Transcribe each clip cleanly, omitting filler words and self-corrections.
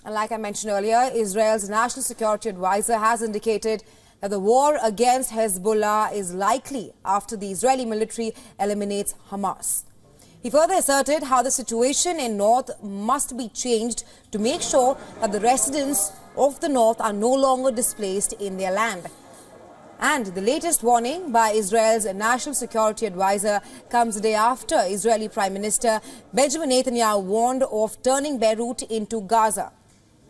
And like I mentioned earlier, Israel's National Security Advisor has indicated that the war against Hezbollah is likely after the Israeli military eliminates Hamas. He further asserted how the situation in North must be changed to make sure that the residents of the North are no longer displaced in their land. And the latest warning by Israel's National Security Advisor comes the day after Israeli Prime Minister Benjamin Netanyahu warned of turning Beirut into Gaza.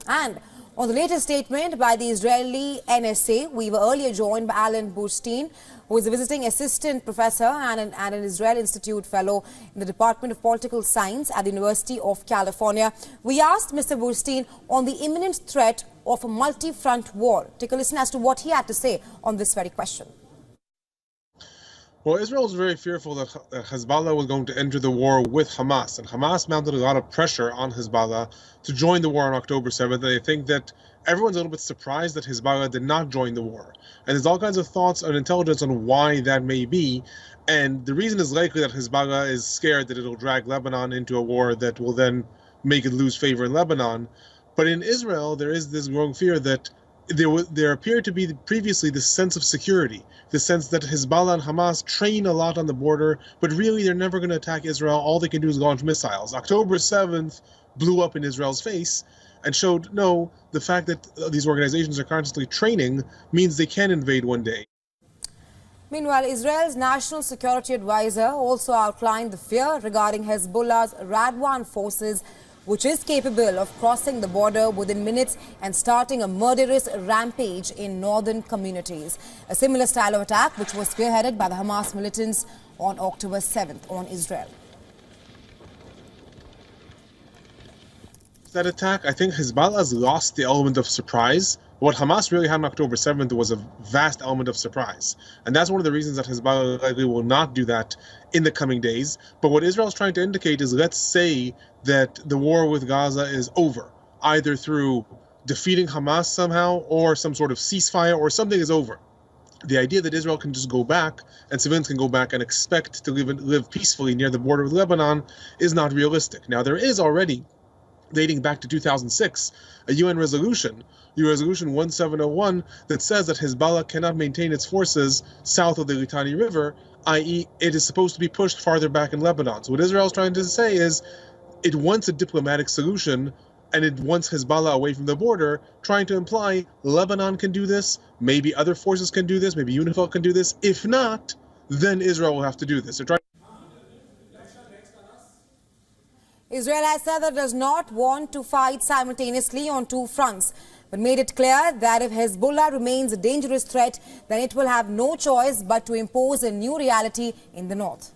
And on the latest statement by the Israeli NSA, we were earlier joined by Alan Burstein, who is a visiting assistant professor and an Israel Institute fellow in the Department of Political Science at the University of California. We asked Mr. Burstein on the imminent threat of a multi-front war. Take a listen as to what he had to say on this very question. Well, Israel was very fearful that Hezbollah was going to enter the war with Hamas, and Hamas mounted a lot of pressure on Hezbollah to join the war on October 7th, and I think that everyone's a little bit surprised that Hezbollah did not join the war. And there's all kinds of thoughts and intelligence on why that may be, and the reason is likely that Hezbollah is scared that it'll drag Lebanon into a war that will then make it lose favor in Lebanon. But in Israel, there is this growing fear that there appeared to be previously this sense of security, the sense that Hezbollah and Hamas train a lot on the border, but really they're never going to attack Israel. All they can do is launch missiles. October 7th blew up in Israel's face and showed, no, the fact that these organizations are constantly training means they can invade one day. Meanwhile, Israel's National Security Advisor also outlined the fear regarding Hezbollah's Radwan forces, which is capable of crossing the border within minutes and starting a murderous rampage in northern communities. A similar style of attack which was spearheaded by the Hamas militants on October 7th on Israel. That attack, I think Hezbollah has lost the element of surprise. What Hamas really had on October 7th was a vast element of surprise. And that's one of the reasons that Hezbollah likely will not do that in the coming days. But what Israel is trying to indicate is, let's say that the war with Gaza is over, either through defeating Hamas somehow or some sort of ceasefire or something is over. The idea that Israel can just go back and civilians can go back and expect to live peacefully near the border with Lebanon is not realistic. Now, there is already, dating back to 2006, a UN resolution, Resolution 1701, that says that Hezbollah cannot maintain its forces south of the Litani River, i.e. it is supposed to be pushed farther back in Lebanon. So what Israel is trying to say is it wants a diplomatic solution and it wants Hezbollah away from the border, trying to imply Lebanon can do this, maybe other forces can do this, maybe UNIFIL can do this. If not, then Israel will have to do this. Israel has said that it does not want to fight simultaneously on two fronts, but made it clear that if Hezbollah remains a dangerous threat, then it will have no choice but to impose a new reality in the north.